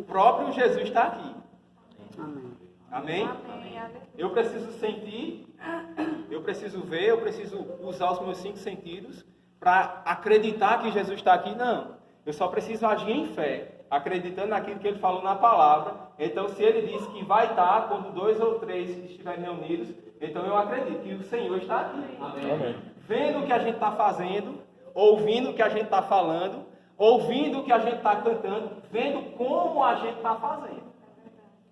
próprio Jesus está aqui. Amém. Amém? Eu preciso sentir, eu preciso ver, eu preciso usar os meus 5 sentidos para acreditar que Jesus está aqui? Não. Eu só preciso agir em fé, acreditando naquilo que ele falou na palavra. Então, se ele disse que vai estar quando 2 ou 3 estiverem reunidos, então eu acredito que o Senhor está aqui. Amém. Vendo o que a gente está fazendo, ouvindo o que a gente está falando, ouvindo o que a gente está cantando, vendo como a gente está fazendo.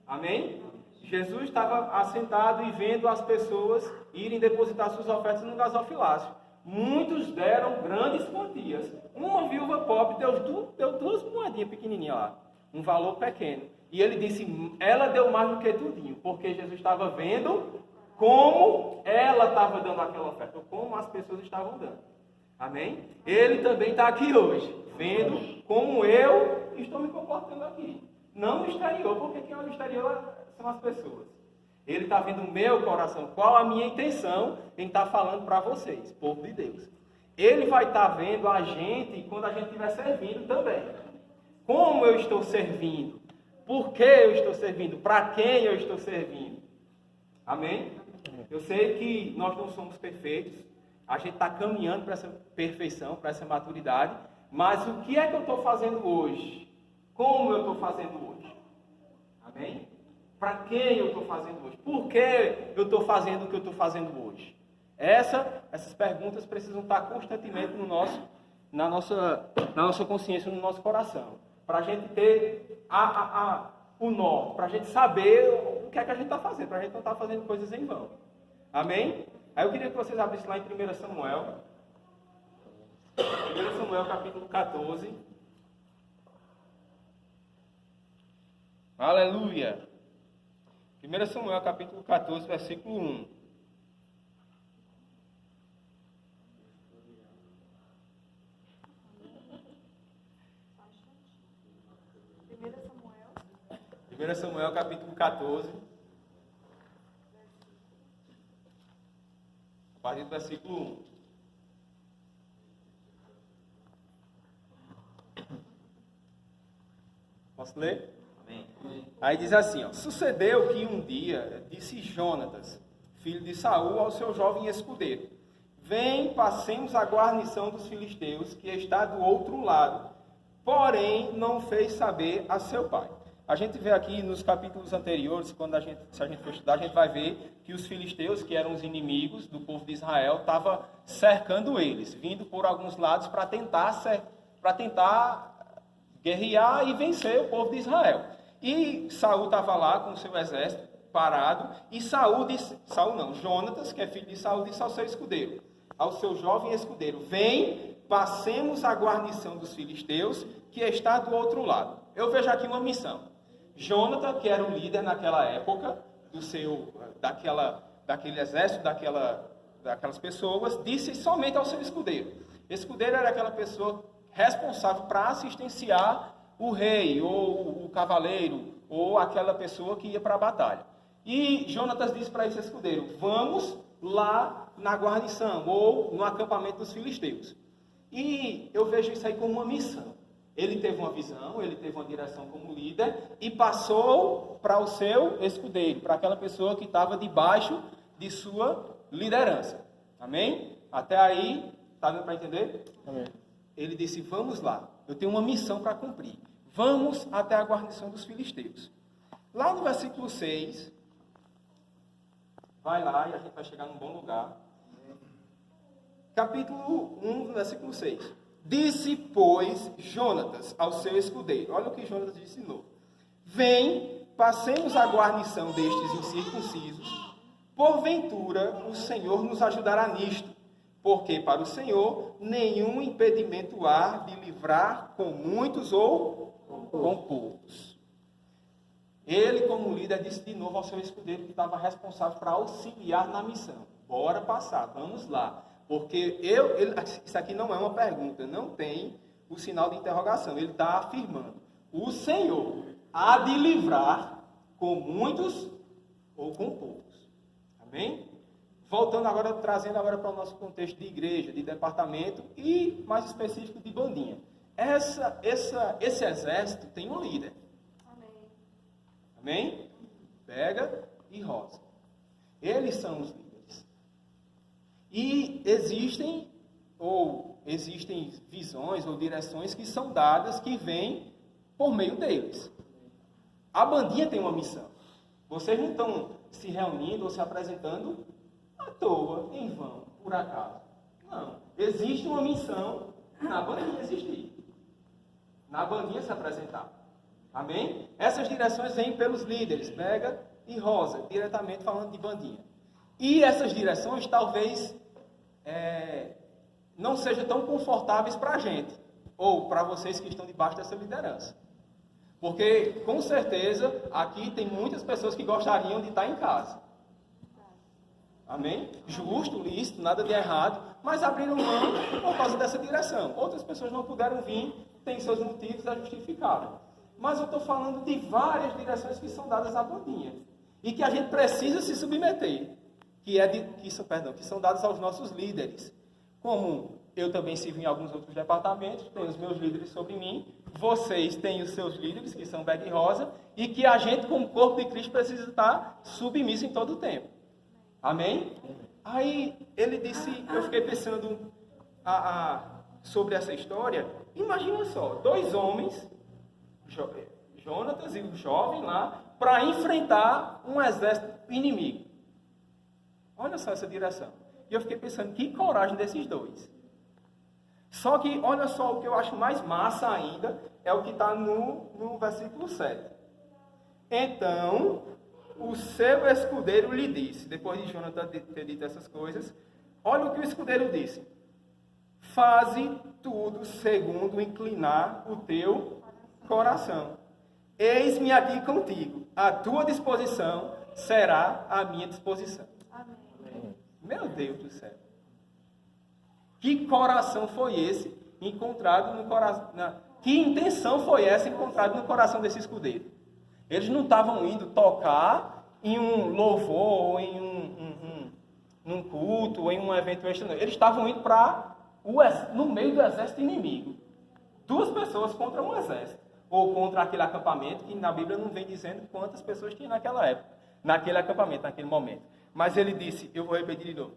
Amém? Jesus estava assentado e vendo as pessoas irem depositar suas ofertas no gasofilácio. Muitos deram grandes quantias. Uma viúva pobre deu 2 moedinhas pequenininhas lá, um valor pequeno. E ele disse, ela deu mais do que tudinho, porque Jesus estava vendo como ela estava dando aquela oferta, ou como as pessoas estavam dando. Amém? Ele também está aqui hoje, vendo como eu estou me comportando aqui. Não no exterior, porque quem é o exterior são as pessoas. Ele está vendo o meu coração, qual a minha intenção em estar falando para vocês, povo de Deus. Ele vai estar vendo a gente quando a gente estiver servindo também. Como eu estou servindo? Por que eu estou servindo? Para quem eu estou servindo? Amém? Eu sei que nós não somos perfeitos. A gente está caminhando para essa perfeição, para essa maturidade. Mas o que é que eu estou fazendo hoje? Como eu estou fazendo hoje? Amém? Para quem eu estou fazendo hoje? Por que eu estou fazendo o que eu estou fazendo hoje? Essas perguntas precisam estar constantemente na nossa consciência, no nosso coração. Para a gente ter o norte, para a gente saber o que é que a gente está fazendo, para a gente não estar fazendo coisas em vão. Amém? Aí eu queria que vocês abrissem lá em 1 Samuel. 1 Samuel capítulo 14. Aleluia! 1 Samuel capítulo 14, versículo 1. Primeira Samuel capítulo 14, a partir do versículo 1. Posso ler? Amém. Aí diz assim, ó, sucedeu que um dia disse Jonatas, filho de Saul, ao seu jovem escudeiro, vem, passemos a guarnição dos filisteus, que está do outro lado. Porém, não fez saber a seu pai. A gente vê aqui nos capítulos anteriores, se a gente for estudar, a gente vai ver que os filisteus, que eram os inimigos do povo de Israel, estavam cercando eles, vindo por alguns lados para tentar guerrear e vencer o povo de Israel. E Saul estava lá com o seu exército parado, e Jonatas, que é filho de Saul, disse ao seu escudeiro, ao seu jovem escudeiro, vem, passemos a guarnição dos filisteus, que está do outro lado. Eu vejo aqui uma missão. Jonatas, que era o líder naquela época, daquele exército, daquelas pessoas, disse somente ao seu escudeiro. Escudeiro era aquela pessoa responsável para assistenciar o rei, ou o cavaleiro, ou aquela pessoa que ia para a batalha. E Jonatas disse para esse escudeiro, vamos lá na guarnição, ou no acampamento dos filisteus. E eu vejo isso aí como uma missão. Ele teve uma visão, ele teve uma direção como líder e passou para o seu escudeiro, para aquela pessoa que estava debaixo de sua liderança. Amém? Até aí, está dando para entender? Amém. Ele disse, vamos lá, eu tenho uma missão para cumprir. Vamos até a guarnição dos filisteus. Lá no versículo 6, vai lá e a gente vai chegar num bom lugar. Capítulo 1, versículo 6. Disse, pois, Jonatas ao seu escudeiro. Olha o que Jonatas disse de novo. Vem, passemos a guarnição destes incircuncisos. Porventura, o Senhor nos ajudará nisto. Porque para o Senhor, nenhum impedimento há de livrar com muitos ou com poucos. Ele, como líder, disse de novo ao seu escudeiro que estava responsável para auxiliar na missão. Bora passar, vamos lá. Porque isso aqui não é uma pergunta, não tem o sinal de interrogação. Ele está afirmando. O Senhor há de livrar com muitos ou com poucos. Amém? Voltando agora, trazendo agora para o nosso contexto de igreja, de departamento e, mais específico, de bandinha. Esse exército tem um líder. Amém. Amém? Pega e Rosa. Eles são os líderes. E existem visões ou direções que são dadas, que vêm por meio deles. A bandinha tem uma missão. Vocês não estão se reunindo ou se apresentando à toa, em vão, por acaso. Não. Existe uma missão na bandinha existir. Na bandinha se apresentar. Amém? Essas direções vêm pelos líderes, Pega e Rosa, diretamente falando de bandinha. E essas direções talvez não sejam tão confortáveis para a gente, ou para vocês que estão debaixo dessa liderança. Porque, com certeza, aqui tem muitas pessoas que gostariam de estar em casa. Amém? Justo, lícito, nada de errado, mas abriram mão por causa dessa direção. Outras pessoas não puderam vir, têm seus motivos a justificar. Mas eu estou falando de várias direções que são dadas à bandinha. E que a gente precisa se submeter. Que são dadas aos nossos líderes. Como eu também sirvo em alguns outros departamentos, tenho os meus líderes sobre mim, vocês têm os seus líderes, que são Pega e Rosa, e que a gente, como corpo de Cristo, precisa estar submisso em todo o tempo. Amém? Aí ele disse, eu fiquei pensando sobre essa história. Imagina só, 2 homens, Jonatas e o jovem lá, para enfrentar um exército inimigo. Olha só essa direção. E eu fiquei pensando, que coragem desses 2. Só que, olha só, o que eu acho mais massa ainda, é o que está no versículo 7. Então, o seu escudeiro lhe disse, depois de Jonathan ter dito essas coisas, olha o que o escudeiro disse. Faze tudo segundo inclinar o teu coração. Eis-me aqui contigo. A tua disposição será a minha disposição. Amém. Meu Deus do céu. Que coração foi esse encontrado no coração? Que intenção foi essa encontrada no coração desse escudeiro? Eles não estavam indo tocar em um louvor, ou em um culto, ou em um evento extra. Eles estavam indo no meio do exército inimigo. 2 pessoas contra um exército. Ou contra aquele acampamento, que na Bíblia não vem dizendo quantas pessoas tinha naquela época. Naquele acampamento, naquele momento. Mas ele disse, eu vou repetir de novo.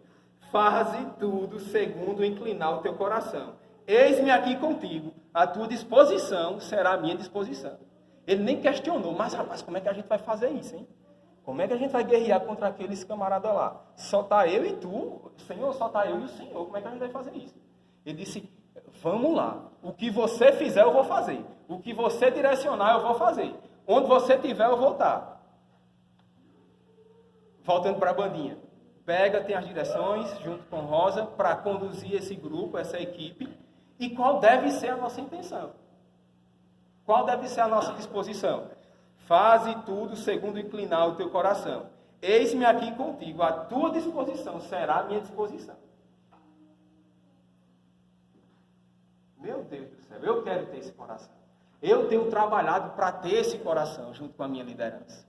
Faze tudo segundo inclinar o teu coração. Eis-me aqui contigo. A tua disposição será a minha disposição. Ele nem questionou, mas rapaz, como é que a gente vai fazer isso, hein? Como é que a gente vai guerrear contra aqueles camaradas lá? Só está eu e tu, Senhor, só está eu e o Senhor. Como é que a gente vai fazer isso? Ele disse, vamos lá. O que você fizer, eu vou fazer. O que você direcionar, eu vou fazer. Onde você estiver, eu vou estar. Voltando para a bandinha. Pega, tem as direções, junto com Rosa, para conduzir esse grupo, essa equipe. E qual deve ser a nossa intenção? Qual deve ser a nossa disposição? Faze tudo segundo inclinar o teu coração. Eis-me aqui contigo. A tua disposição será a minha disposição. Meu Deus do céu, eu quero ter esse coração. Eu tenho trabalhado para ter esse coração junto com a minha liderança.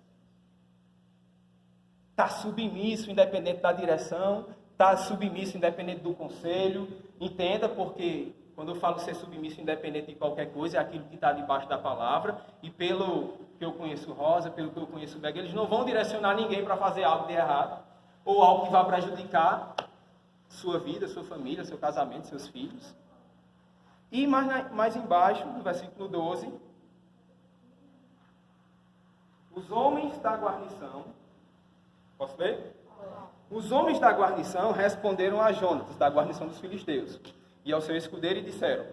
Está submisso, independente da direção, está submisso, independente do conselho. Entenda, porque quando eu falo ser submisso, independente de qualquer coisa, é aquilo que está debaixo da palavra. E pelo que eu conheço Rosa, pelo que eu conheço Pega, eles não vão direcionar ninguém para fazer algo de errado, ou algo que vá prejudicar sua vida, sua família, seu casamento, seus filhos. E mais embaixo, no versículo 12, os homens da guarnição, posso ler? Os homens da guarnição responderam a Jonatas, da guarnição dos filisteus, e ao seu escudeiro, e disseram,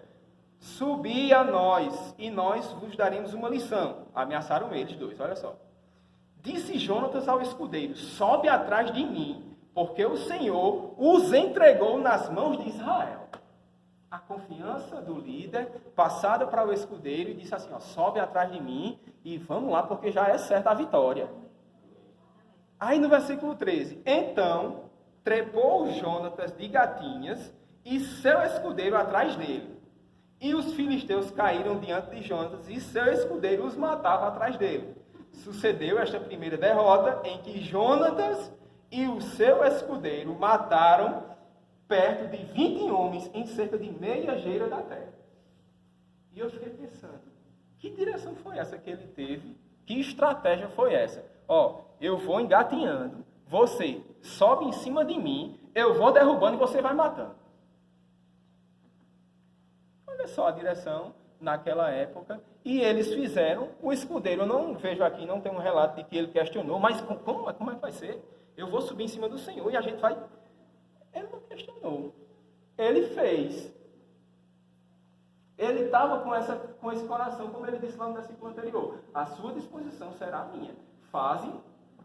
subi a nós, e nós vos daremos uma lição. Ameaçaram eles 2, olha só. Disse Jonatas ao escudeiro, sobe atrás de mim, porque o Senhor os entregou nas mãos de Israel. A confiança do líder passada para o escudeiro e disse assim, ó, sobe atrás de mim e vamos lá, porque já é certa a vitória. Aí no versículo 13, então trepou Jonatas de gatinhas e seu escudeiro atrás dele. E os filisteus caíram diante de Jonatas e seu escudeiro os matava atrás dele. Sucedeu esta primeira derrota em que Jonatas e o seu escudeiro mataram perto de 20 homens em cerca de meia geira da terra. E eu fiquei pensando, que direção foi essa que ele teve Que estratégia foi essa? Ó, eu vou engatinhando, você sobe em cima de mim, eu vou derrubando e você vai matando. Olha só a direção naquela época. E eles fizeram o escudeiro. Eu não vejo aqui, não tem um relato de que ele questionou, mas como é que vai ser? Eu vou subir em cima do Senhor e a gente vai... Ele não questionou. Ele fez. Ele estava com esse coração, como ele disse lá no versículo anterior. A sua disposição será a minha. Faze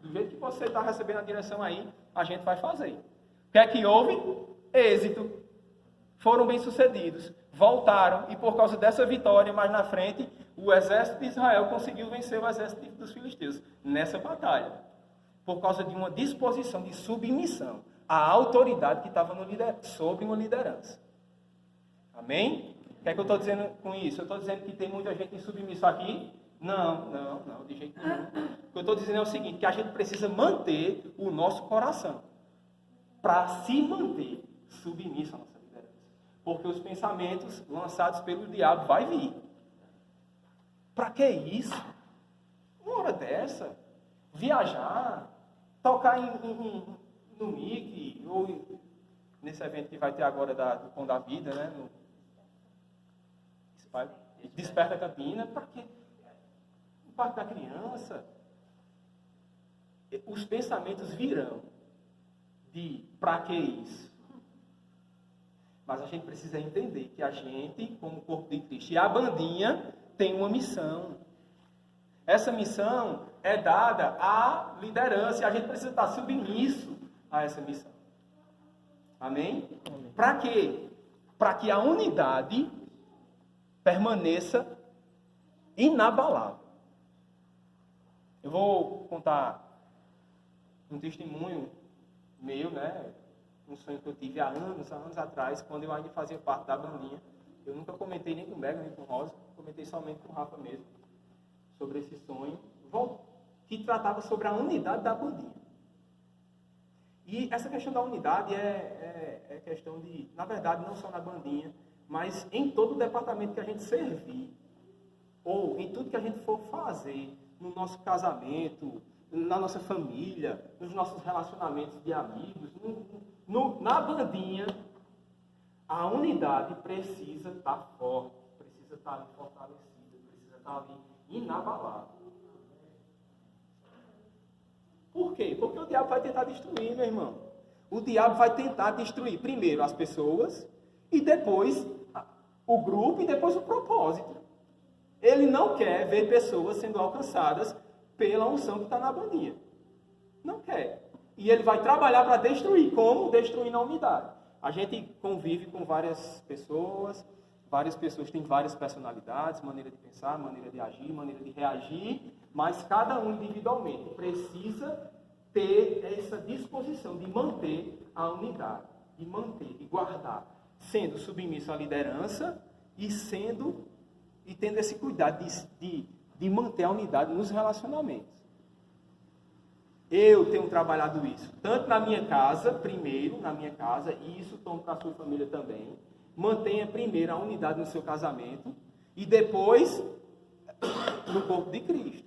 do jeito que você está recebendo a direção aí, a gente vai fazer. O que é que houve? Êxito. Foram bem-sucedidos. Voltaram. E por causa dessa vitória, mais na frente, o exército de Israel conseguiu vencer o exército dos filisteus nessa batalha. Por causa de uma disposição de submissão à autoridade que estava sobre uma liderança. Amém? O que é que eu estou dizendo com isso? Eu estou dizendo que tem muita gente insubmissa aqui? Não, de jeito nenhum. O que eu estou dizendo é o seguinte, que a gente precisa manter o nosso coração para se manter submisso à nossa liderança. Porque os pensamentos lançados pelo diabo vai vir. Para que isso? Uma hora dessa, viajar, tocar no MIC, ou nesse evento que vai ter agora do Pão da Vida, né? Desperta Campina, para quê? O Parque da Criança. Os pensamentos virão de para que isso? Mas a gente precisa entender que a gente, como corpo de Cristo, e a bandinha tem uma missão. Essa missão é dada à liderança e a gente precisa estar submisso a essa missão. Amém? Para quê? Para que a unidade permaneça inabalável. Eu vou contar um testemunho meu, né? Um sonho que eu tive há anos atrás, quando eu ainda fazia parte da bandinha. Eu nunca comentei nem com o Mega, nem com o Rosa, comentei somente com o Rafa mesmo, sobre esse sonho, que tratava sobre a unidade da bandinha. E essa questão da unidade é questão de, na verdade, não só na bandinha, mas em todo o departamento que a gente servir, ou em tudo que a gente for fazer, no nosso casamento, na nossa família, nos nossos relacionamentos de amigos, na bandinha, a unidade precisa estar forte, precisa estar ali fortalecida, precisa estar ali inabalável. Por quê? Porque o diabo vai tentar destruir, meu irmão. O diabo vai tentar destruir primeiro as pessoas, e depois o grupo, e depois o propósito. Ele não quer ver pessoas sendo alcançadas pela unção que está na bandinha. Não quer. E ele vai trabalhar para destruir. Como? Destruindo a unidade. A gente convive com várias pessoas têm várias personalidades, maneira de pensar, maneira de agir, maneira de reagir, mas cada um individualmente precisa ter essa disposição de manter a unidade, de manter, de guardar, sendo submisso à liderança e tendo esse cuidado de manter a unidade nos relacionamentos. Eu tenho trabalhado isso, tanto na minha casa, primeiro na minha casa, e isso tomo para a sua família também. Mantenha primeiro a unidade no seu casamento e depois no corpo de Cristo.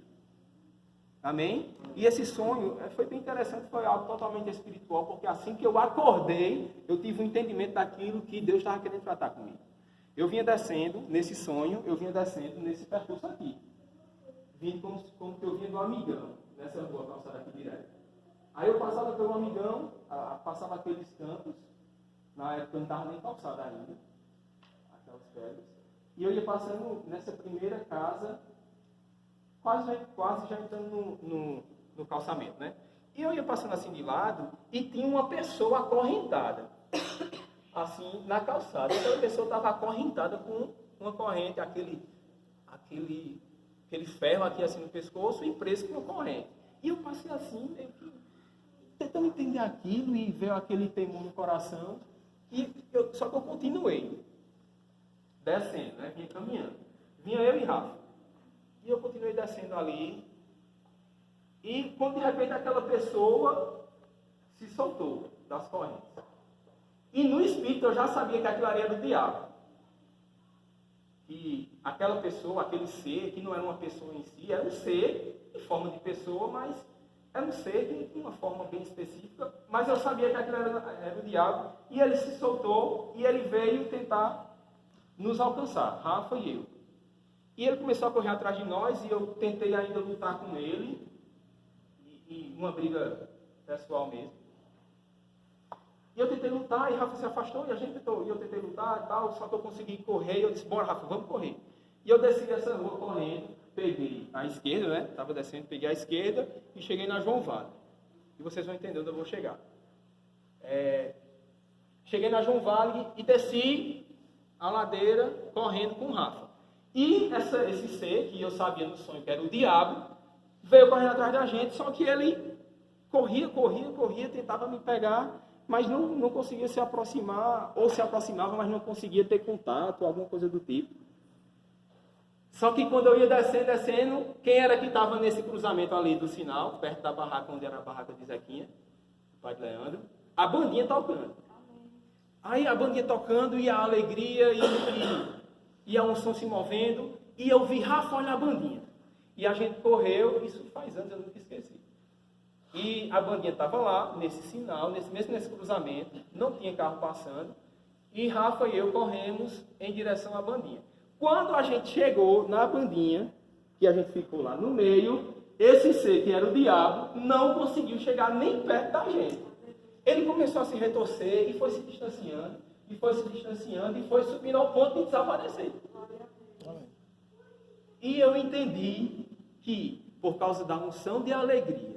Amém? E esse sonho foi bem interessante, foi algo totalmente espiritual, porque assim que eu acordei, eu tive um entendimento daquilo que Deus estava querendo tratar comigo. Eu vinha descendo, nesse sonho, nesse percurso aqui. Vim como que eu vinha do Amigão, nessa rua, calçada aqui direto. Aí eu passava pelo Amigão, passava aqueles campos, na época eu não estava nem calçada ainda, aquelas pedras. E eu ia passando nessa primeira casa, quase já entrando no calçamento, né? E eu ia passando assim de lado e tinha uma pessoa acorrentada, assim, na calçada. E aquela pessoa estava acorrentada com uma corrente, aquele ferro aqui assim no pescoço e preso com uma corrente. E eu passei assim, meio que tentando entender aquilo e ver aquele temor no coração. Só que eu continuei descendo, né? Vinha caminhando. Vinha eu e Rafa. E eu continuei descendo ali. E quando de repente aquela pessoa se soltou das correntes. E no espírito eu já sabia que aquilo era do diabo. E aquela pessoa, aquele ser, que não era uma pessoa em si, era um ser forma de pessoa, mas era um ser que tinha uma forma bem específica, mas eu sabia que aquilo era o diabo, e ele se soltou, e ele veio tentar nos alcançar, Rafa e eu. E ele começou a correr atrás de nós, e eu tentei ainda lutar com ele, e uma briga pessoal mesmo. E eu tentei lutar, e Rafa se afastou, e a gente tentou, e eu tentei lutar e tal, só que eu consegui correr, e eu disse, bora Rafa, vamos correr. E eu desci essa rua correndo, peguei a esquerda, né? Estava descendo, peguei a esquerda e cheguei na João Vale. E vocês vão entender onde eu vou chegar. Cheguei na João Vale e desci a ladeira correndo com o Rafa. E esse ser, que eu sabia no sonho que era o diabo, veio correndo atrás da gente, só que ele corria, tentava me pegar, mas não conseguia se aproximar, ou se aproximava, mas não conseguia ter contato, alguma coisa do tipo. Só que quando eu ia descendo, quem era que estava nesse cruzamento ali do sinal, perto da barraca, onde era a barraca de Zequinha, o pai de Leandro, a bandinha tocando. Aí a bandinha tocando, e a alegria, e a unção se movendo, e eu vi Rafa olhar a bandinha. E a gente correu, isso faz anos, eu nunca esqueci. E a bandinha estava lá, nesse sinal, mesmo nesse cruzamento, não tinha carro passando, e Rafa e eu corremos em direção à bandinha. Quando a gente chegou na bandinha, que a gente ficou lá no meio, esse ser, que era o diabo, não conseguiu chegar nem perto da gente. Ele começou a se retorcer, e foi se distanciando, e foi subindo ao ponto de desaparecer. E eu entendi que, por causa da unção de alegria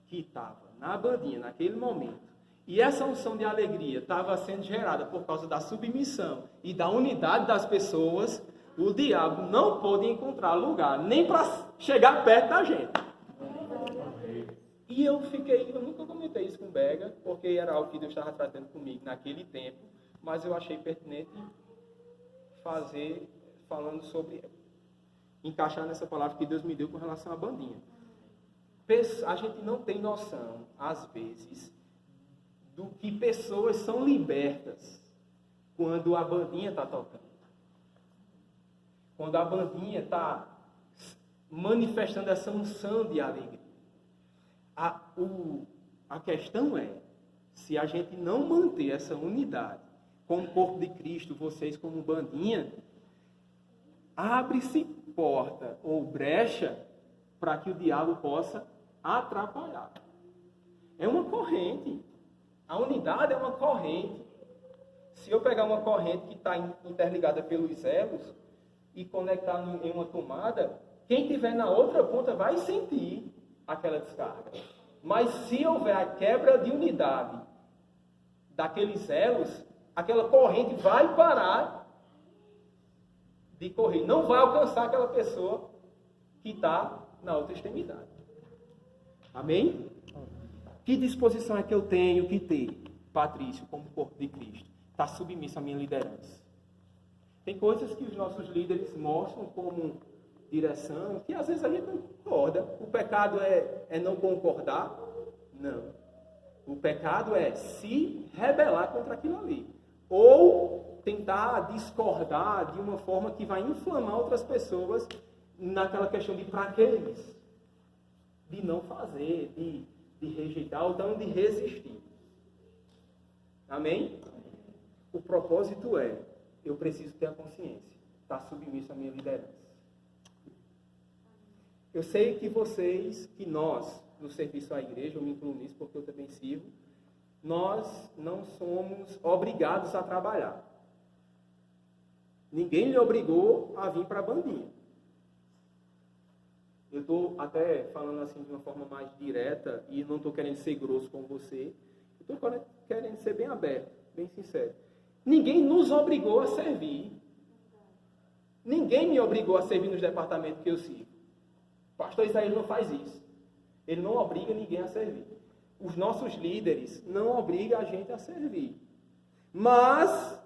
que estava na bandinha, naquele momento, e essa unção de alegria estava sendo gerada por causa da submissão e da unidade das pessoas, o diabo não pôde encontrar lugar nem para chegar perto da gente. E eu nunca comentei isso com o Bega, porque era algo que Deus estava tratando comigo naquele tempo, mas eu achei pertinente falando sobre, encaixar nessa palavra que Deus me deu com relação à bandinha. A gente não tem noção, às vezes, do que pessoas são libertas quando a bandinha está tocando. Quando a bandinha está manifestando essa unção de alegria. A questão é, se a gente não manter essa unidade com o corpo de Cristo, vocês como bandinha, abre-se porta ou brecha para que o diabo possa atrapalhar. É uma corrente. A unidade é uma corrente. Se eu pegar uma corrente que está interligada pelos elos e conectar em uma tomada, quem estiver na outra ponta vai sentir aquela descarga. Mas se houver a quebra de unidade daqueles elos, aquela corrente vai parar de correr. Não vai alcançar aquela pessoa que está na outra extremidade. Amém? Que disposição é que eu tenho que ter, Patrício, como corpo de Cristo? Está submisso à minha liderança. Tem coisas que os nossos líderes mostram como direção, que às vezes a gente não concorda. O pecado é não concordar? Não. O pecado é se rebelar contra aquilo ali. Ou tentar discordar de uma forma que vai inflamar outras pessoas naquela questão de pra que isso? De não fazer, de rejeitar, ou então de resistir. Amém? O propósito é, eu preciso ter a consciência, estar submisso à minha liderança. Eu sei que nós, no serviço à igreja, eu me incluo nisso porque eu também sirvo, nós não somos obrigados a trabalhar. Ninguém lhe obrigou a vir para a bandinha. Eu estou até falando assim de uma forma mais direta e não estou querendo ser grosso com você. Eu estou querendo ser bem aberto, bem sincero. Ninguém nos obrigou a servir. Ninguém me obrigou a servir nos departamentos que eu sirvo. O pastor Isaías não faz isso. Ele não obriga ninguém a servir. Os nossos líderes não obrigam a gente a servir. Mas,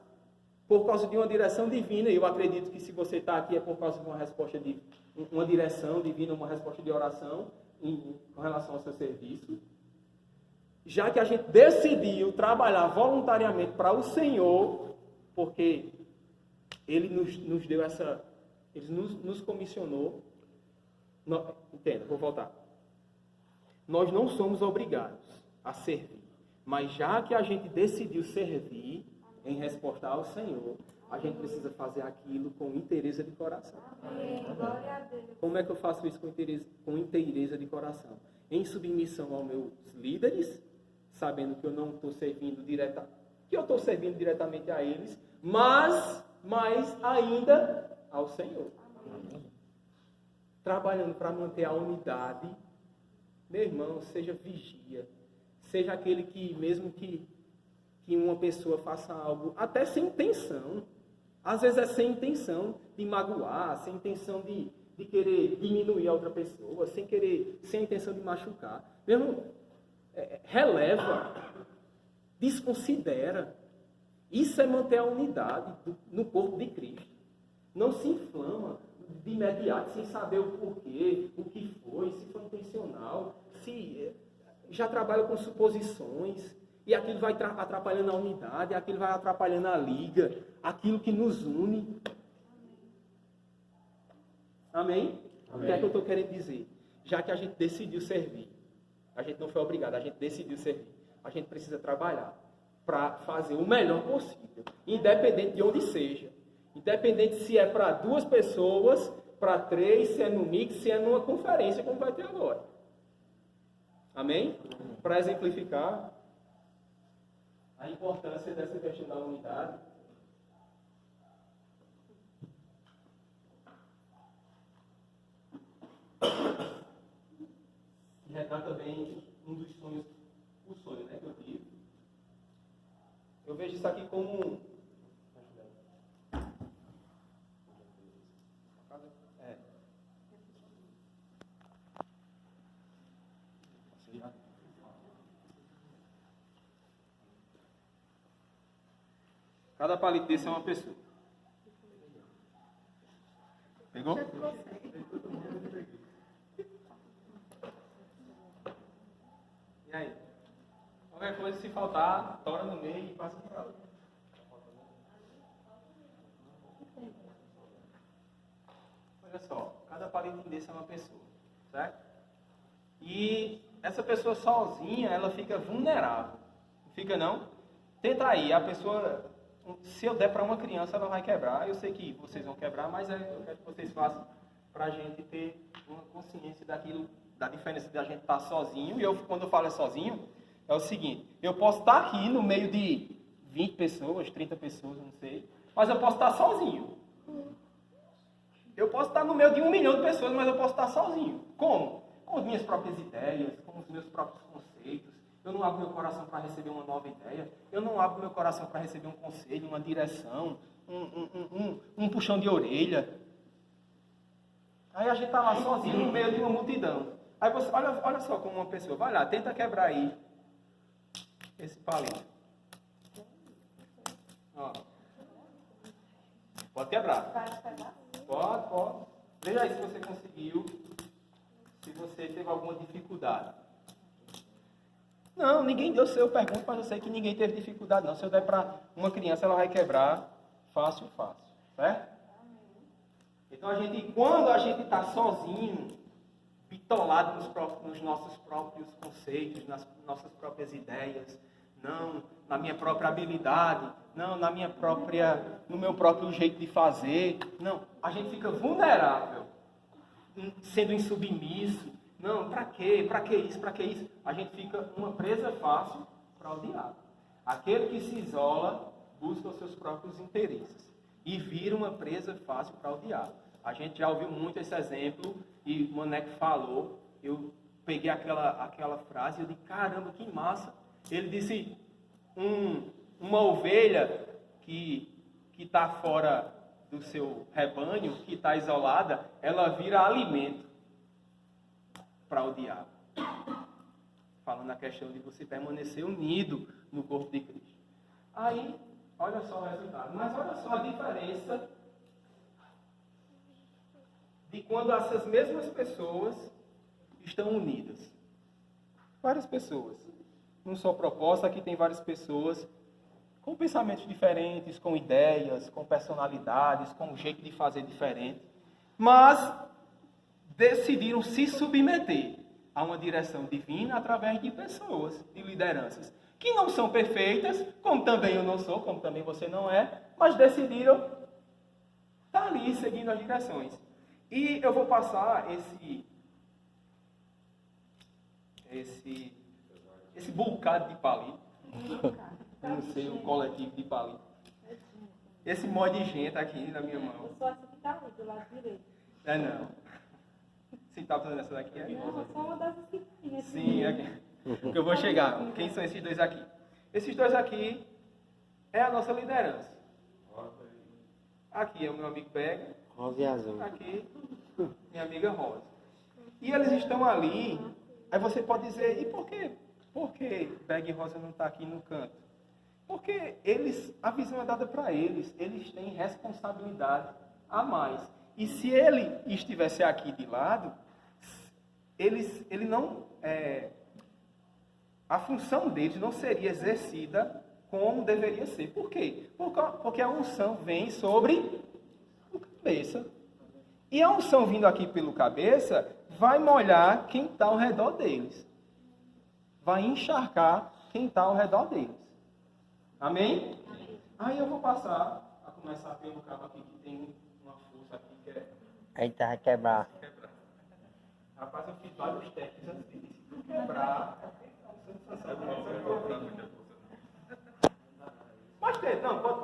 por causa de uma direção divina, e eu acredito que se você está aqui é por causa de uma resposta de uma direção divina, uma resposta de oração com relação ao seu serviço. Já que a gente decidiu trabalhar voluntariamente para o Senhor, porque Ele nos deu essa, Ele nos comissionou, Entenda, vou voltar. Nós não somos obrigados a servir, mas já que a gente decidiu servir em resposta ao Senhor, a gente precisa fazer aquilo com inteireza de coração. Amém. Glória a Deus. Como é que eu faço isso com inteireza de coração? Em submissão aos meus líderes, sabendo que eu não estou servindo que eu estou servindo diretamente a eles, mas mais ainda ao Senhor. Amém. Trabalhando para manter a unidade. Meu irmão, seja vigia, seja aquele que, mesmo que uma pessoa faça algo, até sem intenção, às vezes é sem intenção de magoar, sem intenção de querer diminuir a outra pessoa, sem a intenção de machucar. Meu irmão, releva, desconsidera. Isso é manter a unidade no corpo de Cristo. Não se inflama de imediato, sem saber o porquê, o que foi, se foi intencional, se já trabalha com suposições, e aquilo vai atrapalhando a unidade, aquilo vai atrapalhando a liga, aquilo que nos une. Amém? Amém. O que é que eu estou querendo dizer? Já que a gente decidiu servir, a gente não foi obrigado, a gente decidiu servir, a gente precisa trabalhar para fazer o melhor possível, independente de onde seja. Independente se é para 2 pessoas, para 3, se é no mix, se é numa conferência, como vai ter agora. Amém? Para exemplificar a importância dessa questão da unidade. E retrata bem um dos sonhos, o sonho, né, que eu tive. Eu vejo isso aqui como cada palito desse é uma pessoa. Pegou? E aí? Qualquer coisa, se faltar, tora no meio e passa para outra. Olha só, cada palito desse é uma pessoa, certo? E essa pessoa sozinha, ela fica vulnerável. Não fica não? Tenta aí, a pessoa, se eu der para uma criança, ela vai quebrar. Eu sei que vocês vão quebrar, mas eu quero que vocês façam para a gente ter uma consciência daquilo, da diferença de a gente estar sozinho. E quando eu falo sozinho, é o seguinte: eu posso estar aqui no meio de 20 pessoas, 30 pessoas, não sei, mas eu posso estar sozinho. Eu posso estar no meio de 1 milhão de pessoas, mas eu posso estar sozinho. Como? Com as minhas próprias ideias, com os meus próprios conceitos. Eu não abro meu coração para receber uma nova ideia. Eu não abro meu coração para receber um conselho, uma direção, um puxão de orelha. Aí a gente está lá sozinho no meio de uma multidão. Aí você, olha só como uma pessoa, vai lá, tenta quebrar aí esse palito. Ó. Pode quebrar. Pode. Veja aí se você conseguiu, se você teve alguma dificuldade. Não, ninguém deu. Eu pergunto, mas eu sei que ninguém teve dificuldade não. Se eu der para uma criança, ela vai quebrar fácil, certo? Então quando a gente está sozinho, bitolado nos nossos próprios conceitos, nas nossas próprias ideias, não na minha própria habilidade, não no meu próprio jeito de fazer, não, a gente fica vulnerável, sendo insubmisso. Não, para quê? Para que isso? Para que isso? A gente fica uma presa fácil para o diabo. Aquele que se isola busca os seus próprios interesses e vira uma presa fácil para o diabo. A gente já ouviu muito esse exemplo e o Maneco falou. Eu peguei aquela frase e eu disse, caramba, que massa. Ele disse, uma ovelha que está fora do seu rebanho, que está isolada, ela vira alimento para o diabo. Falando na questão de você permanecer unido no corpo de Cristo. Aí, olha só o resultado. Mas olha só a diferença de quando essas mesmas pessoas estão unidas. Várias pessoas. Num só propósito, aqui tem várias pessoas com pensamentos diferentes, com ideias, com personalidades, com um jeito de fazer diferente. Mas decidiram se submeter a uma direção divina através de pessoas, de lideranças, que não são perfeitas, como também eu não sou, como também você não é, mas decidiram estar ali seguindo as direções. E eu vou passar esse bocado de palito, não sei, o coletivo de palito, esse monte de gente aqui na minha mão. Eu sou essa que está ali, do lado direito. É não. Você está fazendo essa daqui? Não, eu sou uma dessas que tinha. Sim, aqui. Porque eu vou chegar. Quem são esses dois aqui? Esses dois aqui é a nossa liderança. Aqui é o meu amigo Pega. Rosa e azul. Aqui, minha amiga Rosa. E eles estão ali. Aí você pode dizer, e por que Pega e Rosa não estão aqui no canto? Porque a visão é dada para eles. Eles têm responsabilidade a mais. E se ele estivesse aqui de lado, ele não... a função deles não seria exercida como deveria ser. Por quê? Porque a unção vem sobre o cabeça. E a unção vindo aqui pelo cabeça vai molhar quem está ao redor deles. Vai encharcar quem está ao redor deles. Amém? Aí eu vou passar a começar pelo cabo aqui que tem uma força aqui que é... Eita, vai quebrar. Rapaz, eu fiz vários testes antes de quebrar. Mas não, pode